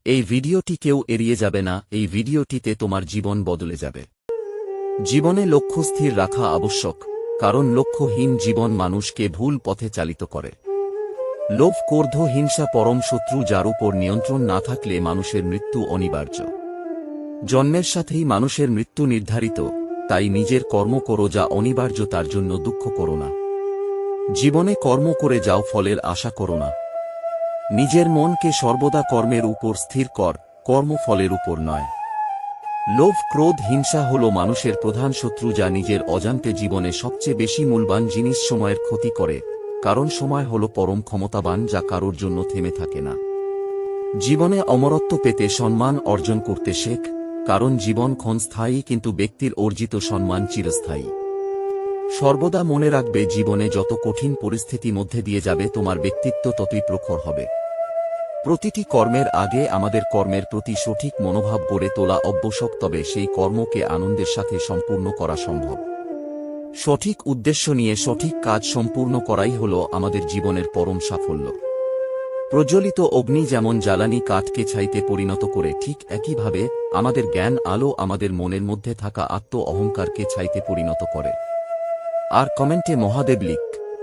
এই ভিডিওটি কেউ এড়িয়ে যাবে না, এই ভিডিওটিতে তোমার জীবন বদলে যাবে। জীবনে লক্ষ্য স্থির রাখা আবশ্যক, কারণ লক্ষ্যহীন জীবন মানুষকে ভুল পথে চালিত করে। লোভ, ক্রোধ, হিংসা পরম শত্রু, যার উপর নিয়ন্ত্রণ না থাকলে মানুষের মৃত্যু অনিবার্য। জন্মের সাথেই মানুষের মৃত্যু নির্ধারিত, তাই নিজের কর্ম করো যা অনিবার্য, তার জন্য দুঃখ করো না। জীবনে কর্ম করে যাও, ফলের আশা করো না। নিজের মনকে সর্বদা কর্মের উপর স্থির কর, কর্মফলের উপর নয়। লোভ, ক্রোধ, হিংসা হল মানুষের প্রধান শত্রু, যা নিজের অজান্তে জীবনে সবচেয়ে বেশি মূল্যবান জিনিস সময়ের ক্ষতি করে, কারণ সময় হল পরম ক্ষমতাবান, যা কারোর জন্য থেমে থাকে না। জীবনে অমরত্ব পেতে সম্মান অর্জন করতে শেখ, কারণ জীবন ক্ষণস্থায়ী কিন্তু ব্যক্তির অর্জিত সম্মান চিরস্থায়ী। সর্বদা মনে রাখবে, জীবনে যত কঠিন পরিস্থিতি মধ্যে দিয়ে যাবে তোমার ব্যক্তিত্ব ততই প্রখর হবে। প্রতিটি কর্মের আগে আমাদের কর্মের প্রতি সঠিক মনোভাব গড়ে তোলা আবশ্যক, তবে সেই কর্মকে আনন্দের সাথে সম্পূর্ণ করা সম্ভব। সঠিক উদ্দেশ্য নিয়ে সঠিক কাজ সম্পূর্ণ করাই হল আমাদের জীবনের পরম সাফল্য। প্রজ্বলিত অগ্নি যেমন জ্বালানি কাঠকে ছাইতে পরিণত করে, ঠিক একইভাবে আমাদের জ্ঞান আলো আমাদের মনের মধ্যে থাকা আত্ম অহংকারকে ছাইতে পরিণত করে। আর কমেন্টে মহাদেব লিখ।